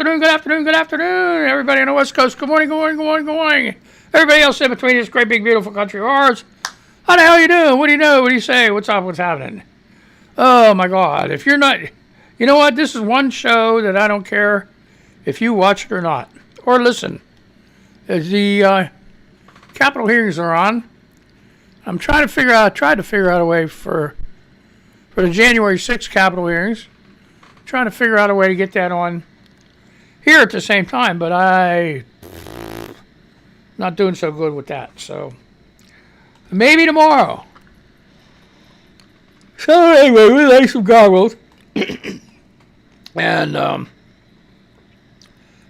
afternoon, good afternoon, good afternoon. Everybody on the West Coast, good morning, good morning, good morning, good morning. Everybody else in between this great, big, beautiful country of ours. How the hell you doing? What do you know? What do you say? What's up? What's happening? Oh, my God. If you're not... You know what? This is one show that I don't care if you watch it or not. Or listen. As the Capitol hearings are on, I'm tried to figure out a way for the January 6th Capitol hearings. Trying to figure out a way to get that on here at the same time, but I'm not doing so good with that. So maybe tomorrow. So anyway, we like some goggles. And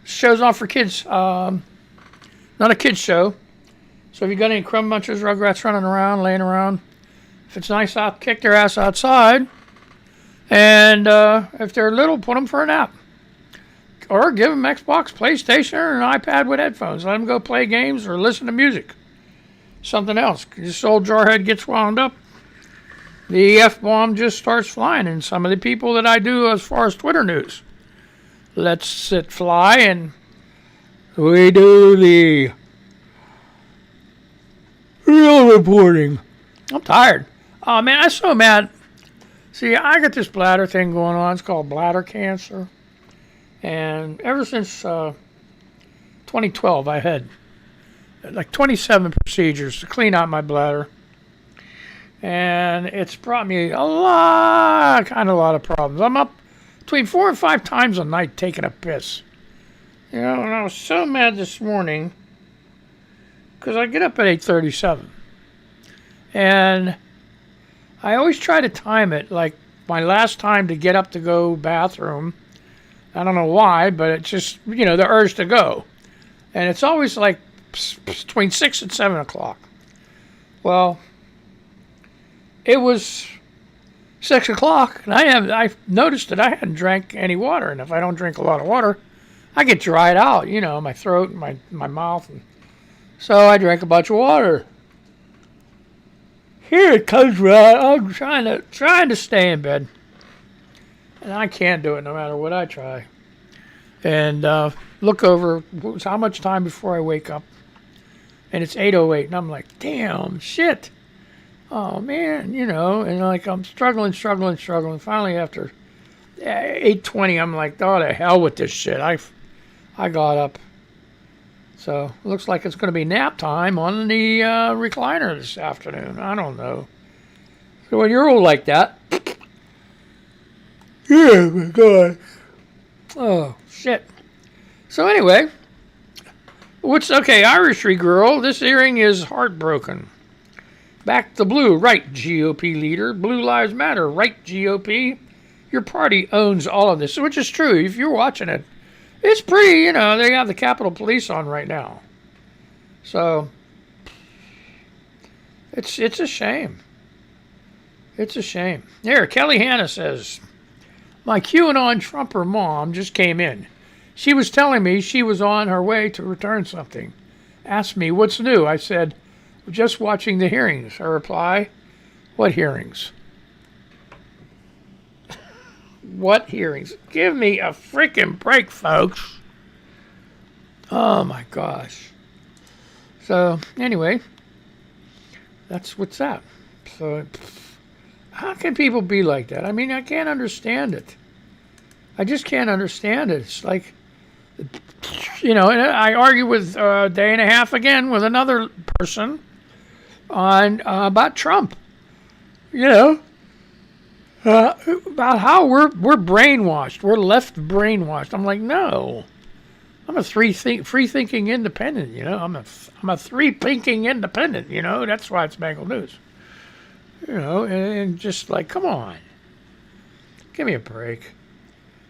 show's on for kids. Not a kids show. So if you got any crumb munchers, rugrats running around, laying around, if it's nice out, kick their ass outside. And if they're little, put them for a nap. Or give them Xbox, PlayStation, or an iPad with headphones. Let them go play games or listen to music. Something else. This old jarhead gets wound up. The F-bomb just starts flying. And some of the people that I do as far as Twitter news. Let's it fly and we do the real reporting. I'm tired. Oh, man, I'm so mad. See, I got this bladder thing going on. It's called bladder cancer. And ever since 2012, I had like 27 procedures to clean out my bladder. And it's brought me a lot of problems. I'm up between 4 and 5 times a night taking a piss. You know, and I was so mad this morning because I get up at 8:37. And I always try to time it, like my last time to get up to go bathroom. I don't know why, but it's just, you know, the urge to go. And it's always like between 6 and 7 o'clock. Well, it was 6 o'clock, and I noticed that I hadn't drank any water. And if I don't drink a lot of water, I get dried out, you know, my throat and my mouth. And so I drank a bunch of water. Here it comes right. I'm trying to stay in bed. And I can't do it no matter what I try. And look over how much time before I wake up. And it's 8:08. And I'm like, damn, shit. Oh, man, you know. And like I'm struggling. Finally, after 8:20, I'm like, oh, the hell with this shit. I got up. So it looks like it's going to be nap time on the recliner this afternoon. I don't know. So when you're old like that... Yeah, my God. Oh, shit. So anyway, Irishry girl, this hearing is heartbroken. Back the blue, right, GOP leader. Blue Lives Matter, right, GOP. Your party owns all of this, which is true. If you're watching it, it's pretty, you know, they have the Capitol Police on right now. So, it's a shame. It's a shame. There, Kelly Hanna says... My QAnon Trumper mom just came in. She was telling me she was on her way to return something. Asked me, what's new? I said, just watching the hearings. Her reply, what hearings? What hearings? Give me a freaking break, folks. Oh, my gosh. So, anyway, that's what's up. So... How can people be like that? I mean, I can't understand it. I just can't understand it. It's like, you know, and I argue with a day and a half again with another person on about Trump. You know, about how we're brainwashed. We're left brainwashed. I'm like, no. I'm a free-thinking independent, you know. I'm a free-thinking independent, you know. That's why it's Mangled News. You know, and just like, come on. Give me a break.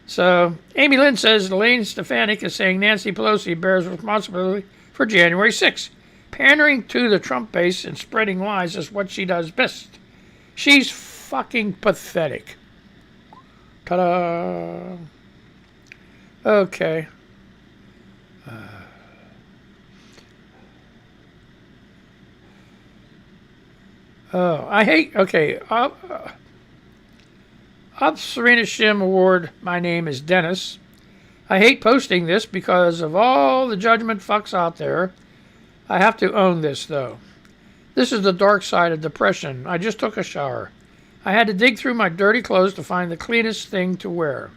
So, Amy Lynn says Elaine Stefanik is saying Nancy Pelosi bears responsibility for January 6th. Pandering to the Trump base and spreading lies is what she does best. She's fucking pathetic. Ta-da. Okay. Up Serena Shim Award, my name is Dennis. I hate posting this because of all the judgment fucks out there. I have to own this, though. This is the dark side of depression. I just took a shower. I had to dig through my dirty clothes to find the cleanest thing to wear.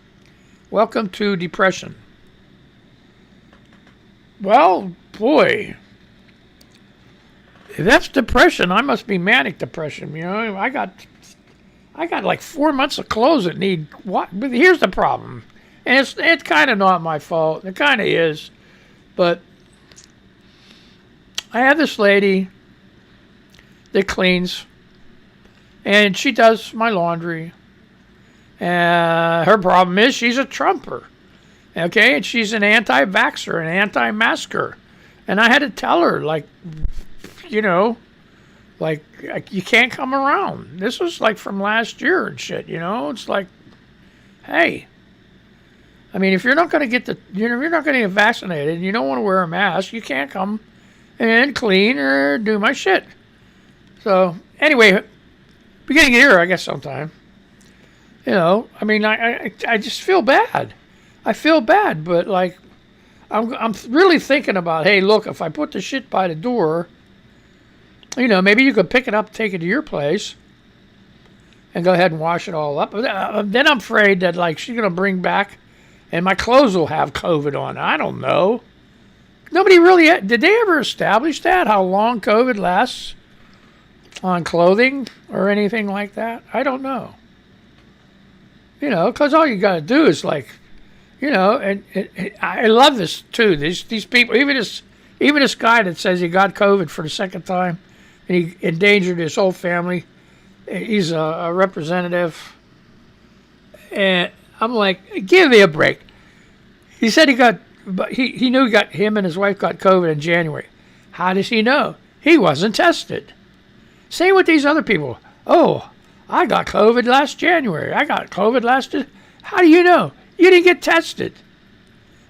Welcome to depression. Well, boy. If that's depression, I must be manic depression. You know, I got like 4 months of clothes that need what? But here's the problem. And it's kind of not my fault. It kind of is. But I have this lady that cleans, and she does my laundry. Her problem is she's a Trumper. Okay? And she's an anti-vaxxer, an anti-masker. And I had to tell her, like, you know, like, you can't come around. This was like from last year and shit, you know? It's like, hey. I mean, if you're not going to if you're not going to get vaccinated and you don't want to wear a mask, you can't come and clean or do my shit. So, anyway, beginning of the year, I guess sometime. You know, I mean, I just feel bad. I feel bad, but like, I'm really thinking about, hey, look, if I put the shit by the door, you know, maybe you could pick it up, take it to your place, and go ahead and wash it all up. Then I'm afraid that, like, she's going to bring back, and my clothes will have COVID on. I don't know. Nobody really, did they ever establish that, how long COVID lasts on clothing or anything like that? I don't know. You know, because all you got to do is, like, you know, and I love this, too. These people, even this guy that says he got COVID for the second time, and he endangered his whole family. He's a representative. And I'm like, give me a break. He said he knew him and his wife got COVID in January. How does he know? He wasn't tested. Same with these other people. Oh, I got COVID last January. I got COVID How do you know? You didn't get tested.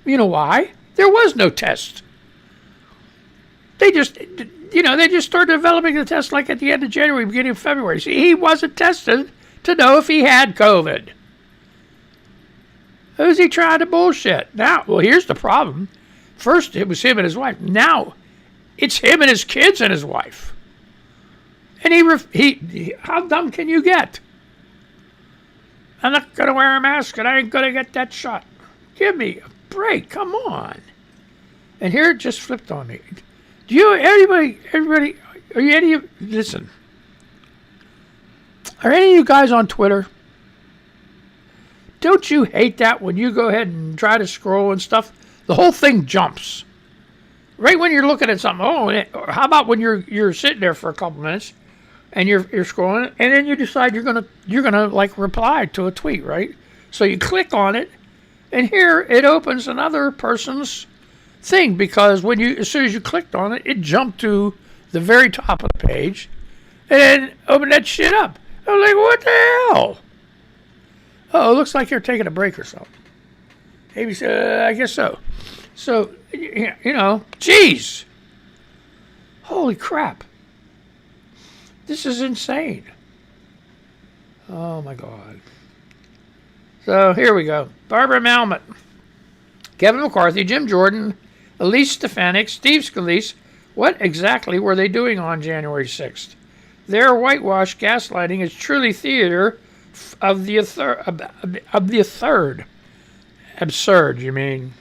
You know why? There was no test. They just started developing the test like at the end of January, beginning of February. See, he wasn't tested to know if he had COVID. Who's he trying to bullshit? Now, well, here's the problem. First, it was him and his wife. Now, it's him and his kids and his wife. And he how dumb can you get? I'm not going to wear a mask and I ain't going to get that shot. Give me a break. Come on. And here it just flipped on me. Do you, everybody, are you any of, listen, are any of you guys on Twitter? Don't you hate that when you go ahead and try to scroll and stuff? The whole thing jumps. Right when you're looking at something. Oh, how about when you're sitting there for a couple minutes and you're scrolling and then you decide you're gonna like reply to a tweet, right? So you click on it and here it opens another person's thing because as soon as you clicked on it, it jumped to the very top of the page and then opened that shit up. I was like, what the hell? Oh, it looks like you're taking a break or something. Maybe, I guess so. So, you know, geez. Holy crap. This is insane. Oh, my God. So, here we go. Barbara Malmut, Kevin McCarthy, Jim Jordan, Elise Stefanik, Steve Scalise. What exactly were they doing on January 6th? Their whitewash gaslighting is truly theater of the third. Absurd, you mean?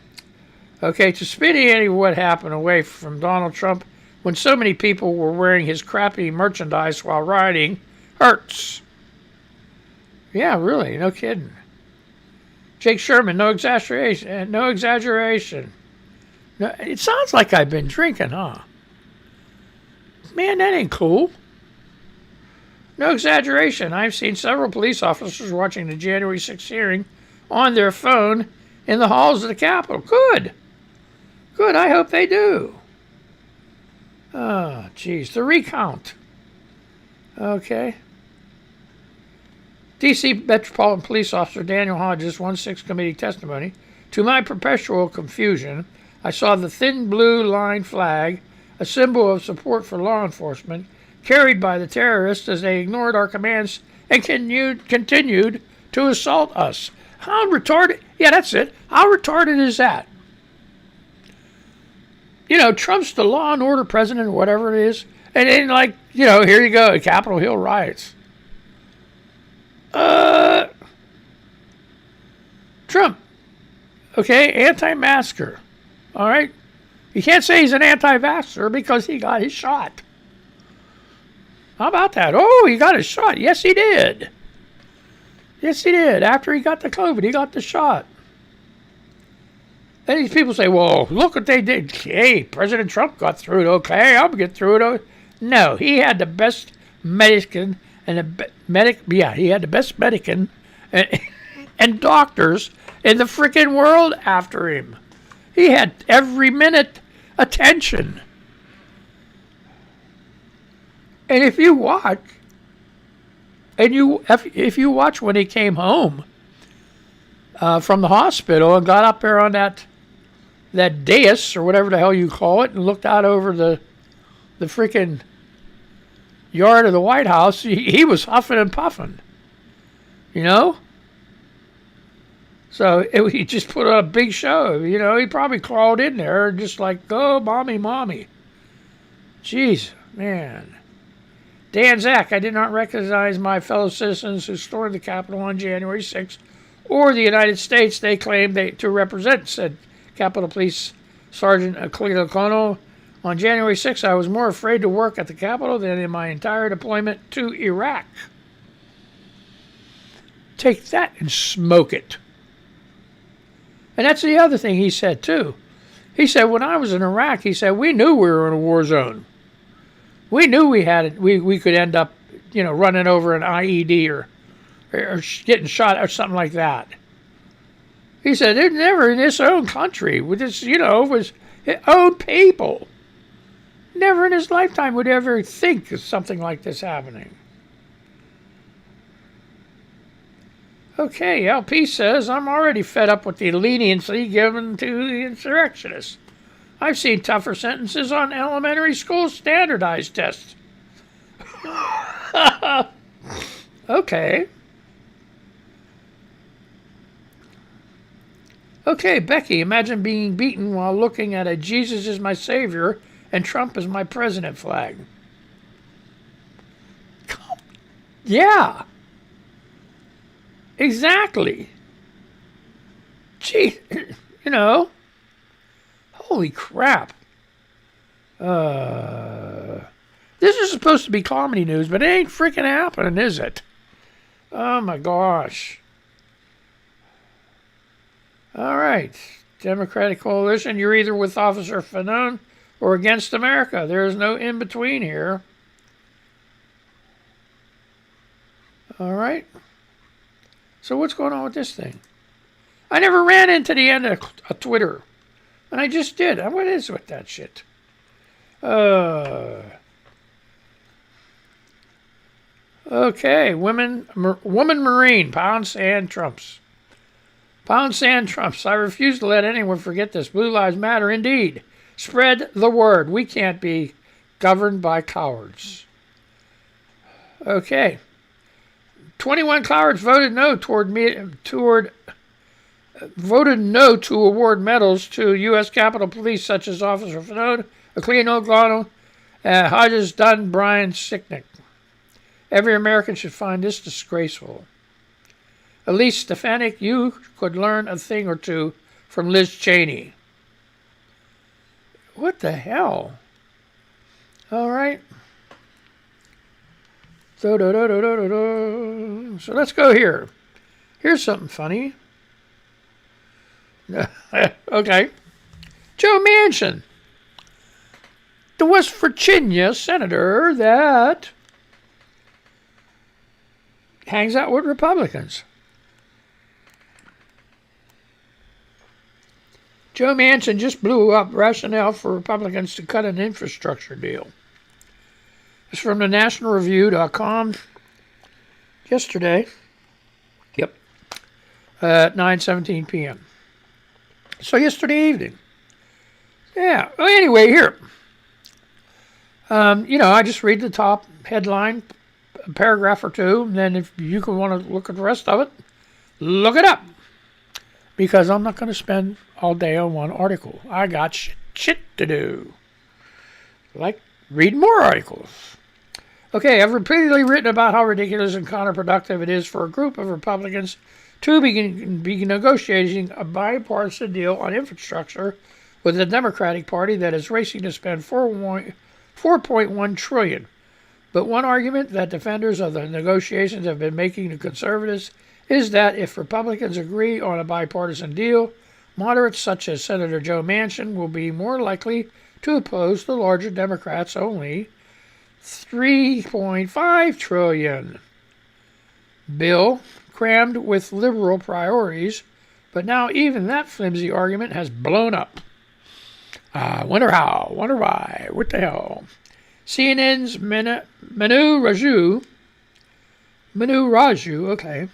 Okay, to spin any of what happened away from Donald Trump when so many people were wearing his crappy merchandise while rioting hurts. Yeah, really, no kidding. Jake Sherman, no exaggeration. No, it sounds like I've been drinking, huh? Man, that ain't cool. No exaggeration. I've seen several police officers watching the January 6th hearing on their phone in the halls of the Capitol. Good. Good. I hope they do. Oh, geez. The recount. Okay. D.C. Metropolitan Police Officer Daniel Hodges, 1-6 committee testimony. To my perpetual confusion, I saw the thin blue line flag, a symbol of support for law enforcement, carried by the terrorists as they ignored our commands and continued to assault us. How retarded? Yeah, that's it. How retarded is that? You know, Trump's the law and order president or whatever it is. And then, like, you know, here you go, Capitol Hill riots. Trump, okay, anti-masker, all right? You can't say he's an anti-vaxxer because he got his shot. How about that? Oh, he got his shot. Yes, he did. Yes, he did. After he got the COVID, he got the shot. And these people say, well, look what they did. Hey, President Trump got through it. Okay, I'll get through it. No, he had the best medicine and he had the best medicine and doctors in the freaking world after him. He had every minute attention. And if you watch, if you watch when he came home from the hospital and got up there on that dais or whatever the hell you call it and looked out over the freaking yard of the White House, he was huffing and puffing, you know? So he just put on a big show, you know? He probably crawled in there just like, go, mommy, mommy. Jeez, man. Dan Zach, I did not recognize my fellow citizens who stormed the Capitol on January 6th or the United States they claimed to represent, said Capitol Police Sergeant Cleo O'Connell. On January 6th, I was more afraid to work at the Capitol than in my entire deployment to Iraq. Take that and smoke it. And that's the other thing he said, too. He said, when I was in Iraq, he said, we knew we were in a war zone. We knew we could end up, you know, running over an IED or getting shot or something like that. He said, they're never in his own country with his, you know, with his own people. Never in his lifetime would ever think of something like this happening. Okay, LP says, I'm already fed up with the leniency given to the insurrectionists. I've seen tougher sentences on elementary school standardized tests. Okay. Okay, Becky, imagine being beaten while looking at a Jesus is my Savior and Trump is my president flag. Yeah. Exactly. Gee, you know. Holy crap. This is supposed to be comedy news, but it ain't freaking happening, is it? Oh my gosh. All right. Democratic coalition, you're either with Officer Fanon or against America. There is no in between here. All right. So what's going on with this thing? I never ran into the end of Twitter. And I just did. What is with that shit? Okay. Woman Marine. Pound sand trumps. Pound sand trumps. I refuse to let anyone forget this. Blue Lives Matter indeed. Spread the word. We can't be governed by cowards. Okay. 21 cowards voted no voted no to award medals to U.S. Capitol Police such as Officer Fanon, Cleo O'Connell, Hodges Dunn, Brian Sicknick. Every American should find this disgraceful. Elise Stefanik, you could learn a thing or two from Liz Cheney. What the hell? All right. So let's go here. Here's something funny. Okay. Joe Manchin, the West Virginia senator that hangs out with Republicans. Joe Manchin just blew up rationale for Republicans to cut an infrastructure deal. It's from the nationalreview.com yesterday. Yep. At 9:17 p.m. So yesterday evening. Yeah. Well, anyway, here. I just read the top headline, a paragraph or two, and then if you want to look at the rest of it, look it up. because I'm not going to spend all day on one article. I got shit to do. Like read more articles. Okay, I've repeatedly written about how ridiculous and counterproductive it is for a group of Republicans to be negotiating a bipartisan deal on infrastructure with the Democratic Party that is racing to spend $4.1 trillion. But one argument that defenders of the negotiations have been making to conservatives is that if Republicans agree on a bipartisan deal, moderates such as Senator Joe Manchin will be more likely to oppose the larger Democrats' only $3.5 trillion bill crammed with liberal priorities, but now even that flimsy argument has blown up. Wonder how, wonder why, what the hell. CNN's Manu Raju, okay.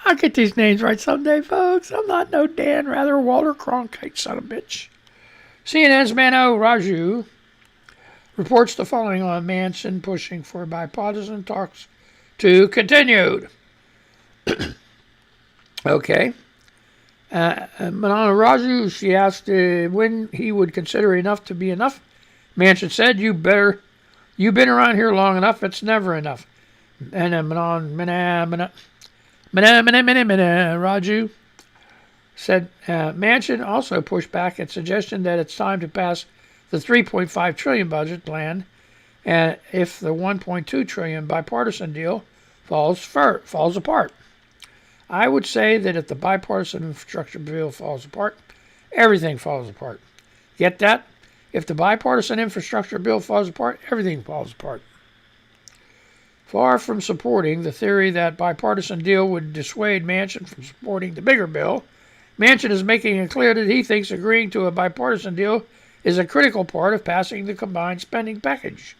I'll get these names right someday, folks. I'm not no Dan Rather Walter Cronkite son of a bitch. CNN's Manu Raju reports the following on Manchin pushing for bipartisan talks to continued. Okay. Manu Raju, she asked when he would consider enough to be enough. Manchin said, you've been around here long enough, it's never enough. And Raju said Manchin also pushed back at suggestion that it's time to pass the $3.5 trillion budget plan, and if the $1.2 trillion bipartisan deal falls apart. I would say that if the bipartisan infrastructure bill falls apart, everything falls apart. Get that? If the bipartisan infrastructure bill falls apart, everything falls apart. Far from supporting the theory that bipartisan deal would dissuade Manchin from supporting the bigger bill, Manchin is making it clear that he thinks agreeing to a bipartisan deal is a critical part of passing the combined spending package.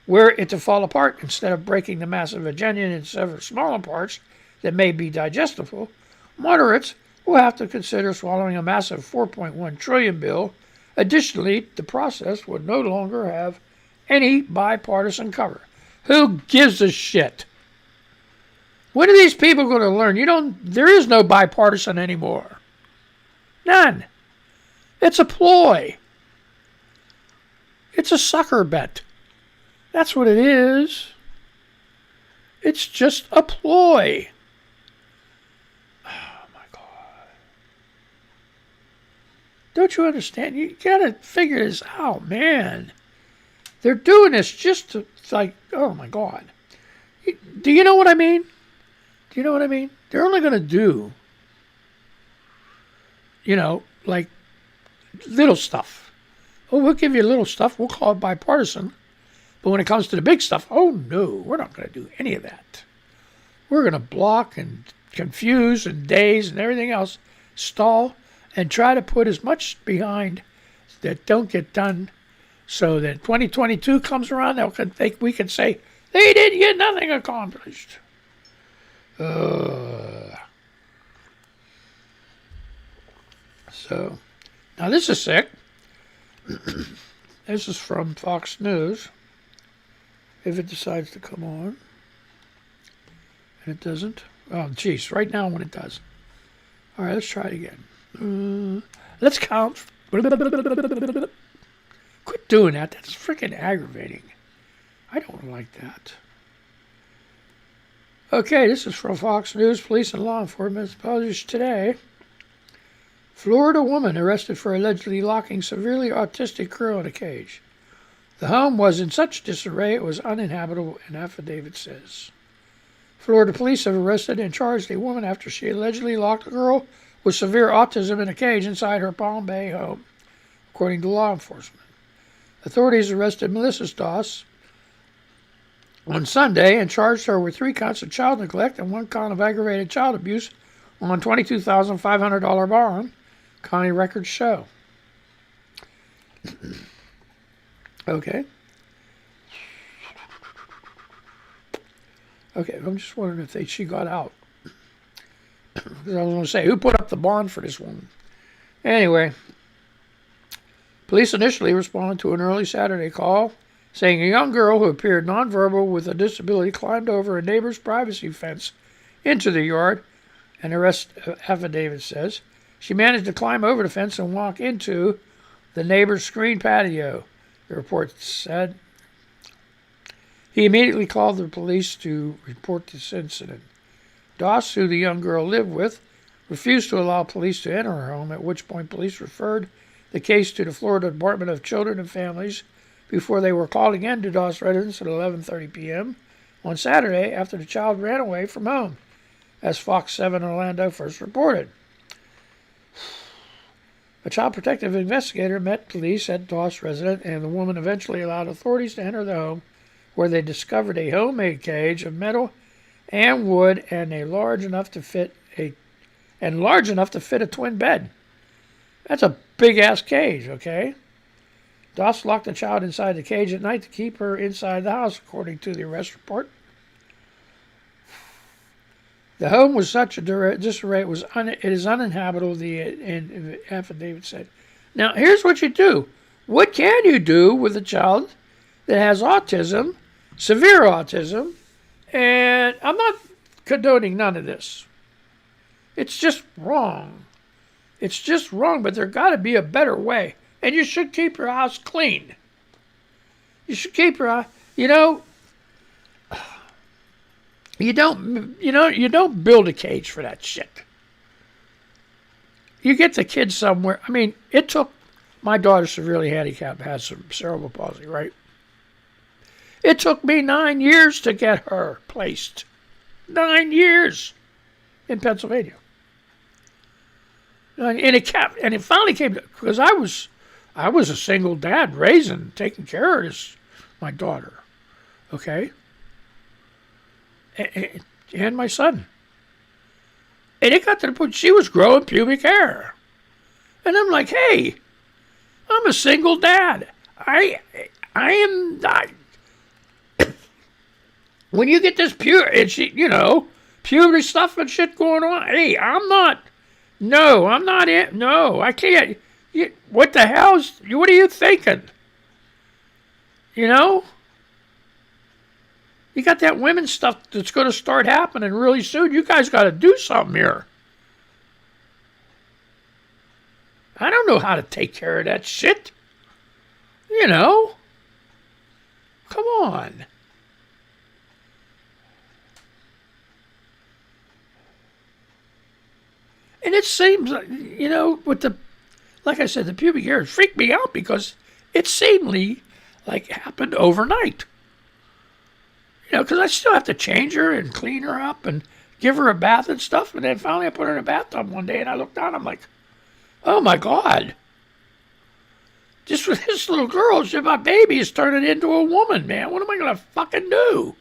Were it to fall apart, instead of breaking the massive agenda into several smaller parts that may be digestible, moderates will have to consider swallowing a massive $4.1 trillion bill. Additionally, the process would no longer have any bipartisan cover. Who gives a shit? When are these people going to learn? There is no bipartisan anymore. None. It's a ploy. It's a sucker bet. That's what it is. It's just a ploy. Oh my God. Don't you understand? You gotta figure this out, man. They're doing this just to, like, oh my God. Do you know what I mean? Do you know what I mean? They're only gonna do, like little stuff. Oh, we'll give you little stuff. We'll call it bipartisan. But when it comes to the big stuff, oh, no, we're not going to do any of that. We're going to block and confuse and daze and everything else, stall, and try to put as much behind that don't get done so that 2022 comes around, we can say, they didn't get nothing accomplished. So, now this is sick. This is from Fox News. If it decides to come on. And it doesn't. Oh, jeez. Right now when it does. All right, let's try it again. Let's count. Quit doing that. That's freaking aggravating. I don't like that. Okay, this is from Fox News. Police and law enforcement published today. Florida woman arrested for allegedly locking severely autistic girl in a cage. The home was in such disarray it was uninhabitable, an affidavit says. Florida police have arrested and charged a woman after she allegedly locked a girl with severe autism in a cage inside her Palm Bay home, according to law enforcement. Authorities arrested Melissa Doss on Sunday and charged her with 3 counts of child neglect and 1 count of aggravated child abuse on $22,500 bond, county records show. Okay. Okay, I'm just wondering if she got out. Because I was going to say, who put up the bond for this woman? Anyway, police initially responded to an early Saturday call saying a young girl who appeared nonverbal with a disability climbed over a neighbor's privacy fence into the yard an arrest affidavit says. She managed to climb over the fence and walk into the neighbor's screen patio, the report said. He immediately called the police to report this incident. Doss, who the young girl lived with, refused to allow police to enter her home, at which point police referred the case to the Florida Department of Children and Families before they were called again to Doss residence at 11:30 p.m. on Saturday after the child ran away from home, as Fox 7 Orlando first reported. A child protective investigator met police at Doss residence, and the woman eventually allowed authorities to enter the home, where they discovered a homemade cage of metal and wood and large enough to fit a twin bed. That's a big ass cage, okay? Doss locked the child inside the cage at night to keep her inside the house, according to the arrest report. The home was such a disarray it is uninhabitable, the affidavit said. Now, here's what you do. What can you do with a child that has autism, severe autism, and I'm not condoning none of this. It's just wrong. It's just wrong, but there got to be a better way. And you should keep your house clean. You should keep your house, you don't build a cage for that shit. You get the kids somewhere. I mean, it took my daughter, severely handicapped, has some cerebral palsy, right? It took me 9 years to get her placed. 9 years in Pennsylvania. And it finally came because I was a single dad taking care of my daughter, okay, and my son. And it got to the point she was growing pubic hair, and I'm like, hey, I'm a single dad. I am not. When you get this puberty stuff and shit going on, hey, I'm not in. No, I can't. What the hell's, what are you thinking? You got that women's stuff that's going to start happening really soon. You guys got to do something here. I don't know how to take care of that shit. Come on. And it seems, like I said, the pubic hair freaked me out because it seemed like it happened overnight. Because I still have to change her and clean her up and give her a bath and stuff. And then finally I put her in a bathtub one day and I looked down, I'm like, oh my God. Just with this little girl, my baby is turning into a woman, man. What am I going to fucking do?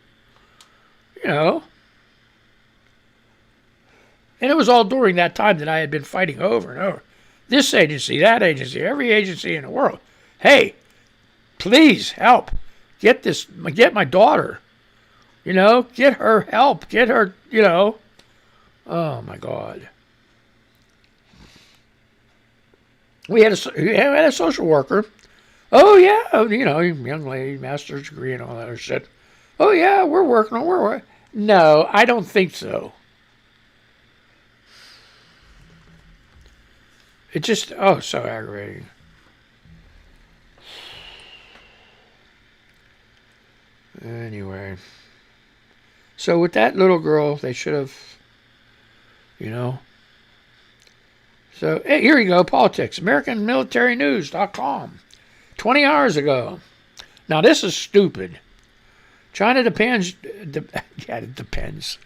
And it was all during that time that I had been fighting over and over. This agency, that agency, every agency in the world. Hey, please help. Get my daughter. Get her help. Get her, Oh, my God. We had a social worker. Oh, yeah, young lady, master's degree and all that other shit. Oh, yeah, we're working on it. No, I don't think so. It just, so aggravating. Anyway. So with that little girl, they should have, So, hey, here you go, politics. AmericanMilitaryNews.com. 20 hours ago. Now, this is stupid. China depends. Yeah, it depends.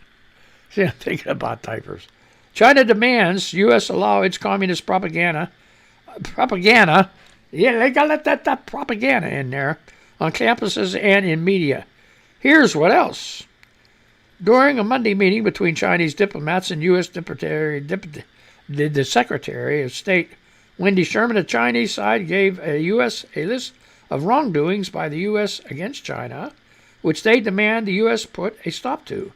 See, I'm thinking about diapers. China demands U.S. allow its communist propaganda. Yeah, they got to let that propaganda in there on campuses and in media. Here's what else. During a Monday meeting between Chinese diplomats and U.S. the Secretary of State, Wendy Sherman, the Chinese side gave a list of wrongdoings by the U.S. against China, which they demand the U.S. put a stop to.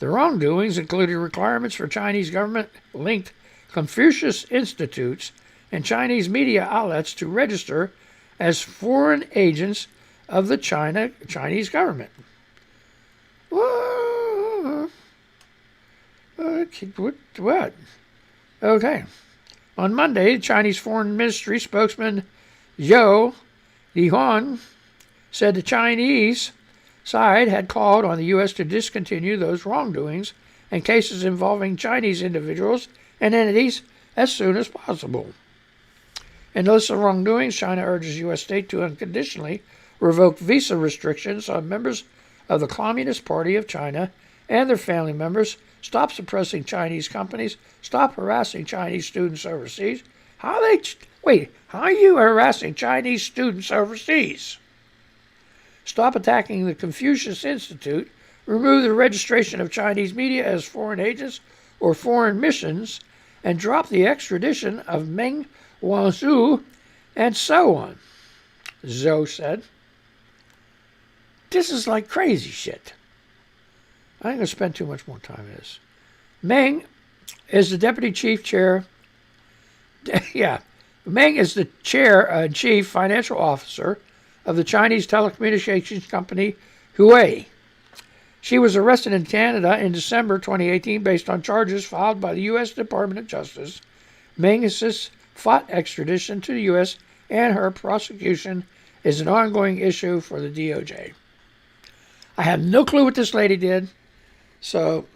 The wrongdoings included requirements for Chinese government-linked Confucius Institutes and Chinese media outlets to register as foreign agents of the Chinese government. What? Okay. On Monday, Chinese Foreign Ministry spokesman Zhou Lihuan said the Chinese side had called on the U.S. to discontinue those wrongdoings and cases involving Chinese individuals and entities as soon as possible. In the list of wrongdoings, China urges U.S. state to unconditionally revoke visa restrictions on members of the Communist Party of China and their family members, stop suppressing Chinese companies, stop harassing Chinese students overseas. How are you harassing Chinese students overseas? Stop attacking the Confucius Institute, remove the registration of Chinese media as foreign agents or foreign missions, and drop the extradition of Meng Wanzhou, and so on. Zhou said. This is like crazy shit. I ain't going to spend too much more time on this. Meng is the deputy chief chair. Meng is the chair and chief financial officer of the Chinese telecommunications company Huawei. She was arrested in Canada in December 2018 based on charges filed by the U.S. Department of Justice. Meng has fought extradition to the U.S., and her prosecution is an ongoing issue for the DOJ. I have no clue what this lady did. So,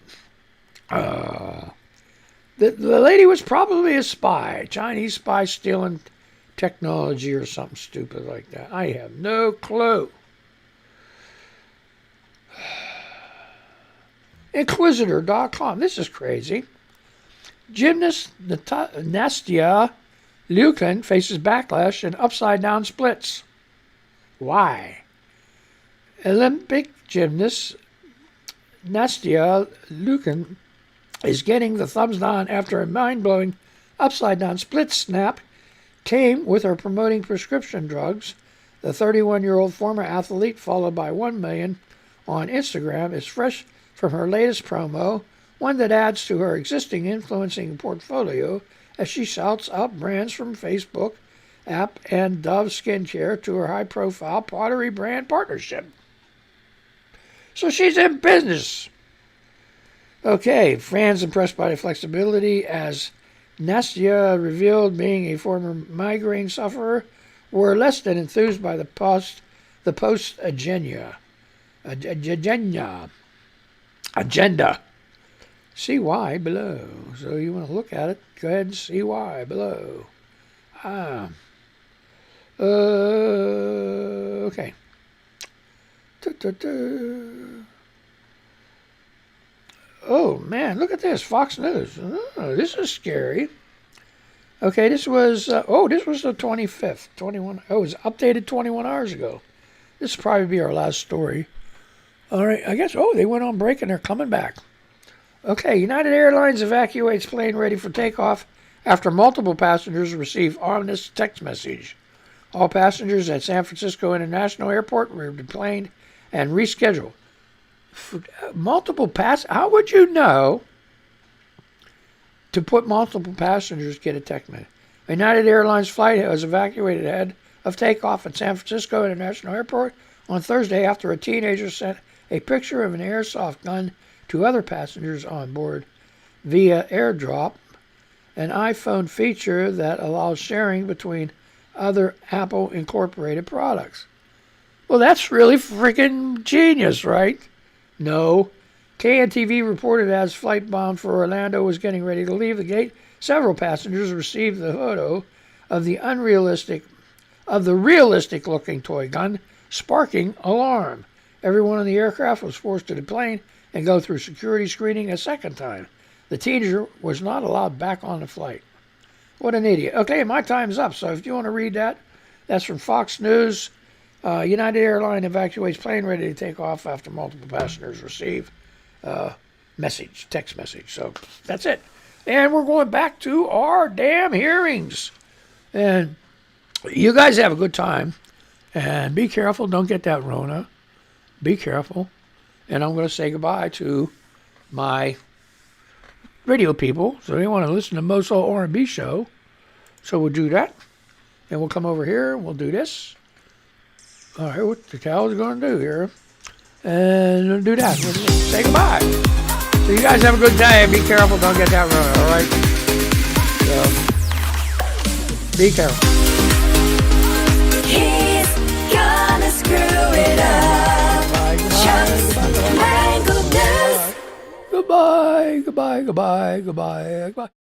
the lady was probably a spy, Chinese spy stealing technology or something stupid like that. I have no clue. Inquisitor.com. This is crazy. Gymnast Nastya Liukin faces backlash and upside-down splits. Why? Olympic gymnast Nastya Liukin is getting the thumbs down after a mind-blowing upside-down split snap came with her promoting prescription drugs. The 31-year-old former athlete, followed by 1 million on Instagram, is fresh from her latest promo, one that adds to her existing influencing portfolio as she shouts out brands from Facebook app and Dove skincare to her high-profile pottery brand partnership. So she's in business. Okay, fans impressed by the flexibility as Nastya revealed being a former migraine sufferer were less than enthused by the post agenda. See why below. So you want to look at it, go ahead and see why below. Okay. Oh, man, look at this. Fox News. Oh, this is scary. Okay, this was the 25th. 21. Oh, it was updated 21 hours ago. This will probably be our last story. All right, I guess, they went on break and they're coming back. Okay, United Airlines evacuates plane ready for takeoff after multiple passengers receive ominous text message. All passengers at San Francisco International Airport were deplaned and rescheduled. How would you know to put multiple passengers get a text message? A United Airlines flight was evacuated ahead of takeoff at San Francisco International Airport on Thursday after a teenager sent a picture of an airsoft gun to other passengers on board via AirDrop, an iPhone feature that allows sharing between other Apple Incorporated products. Well, that's really freaking genius, right? No. KNTV reported as flight bound for Orlando was getting ready to leave the gate, several passengers received the photo of the realistic-looking toy gun, sparking alarm. Everyone on the aircraft was forced to deplane and go through security screening a second time. The teenager was not allowed back on the flight. What an idiot. Okay, my time's up, so if you want to read that, that's from Fox News. United Airlines evacuates plane ready to take off after multiple passengers receive text message. So that's it. And we're going back to our damn hearings. And you guys have a good time. And be careful. Don't get that Rona. Be careful. And I'm going to say goodbye to my radio people. So they want to listen to Moso R&B show. So we'll do that. And we'll come over here and we'll do this. All right, what the hell is going to do here? And we'll do that. We'll say goodbye. So you guys have a good day. Be careful. Don't get that wrong. All right. So be careful. He's gonna screw it up. Chuck's Mangled News. Goodbye. Goodbye. Goodbye. Goodbye. Goodbye.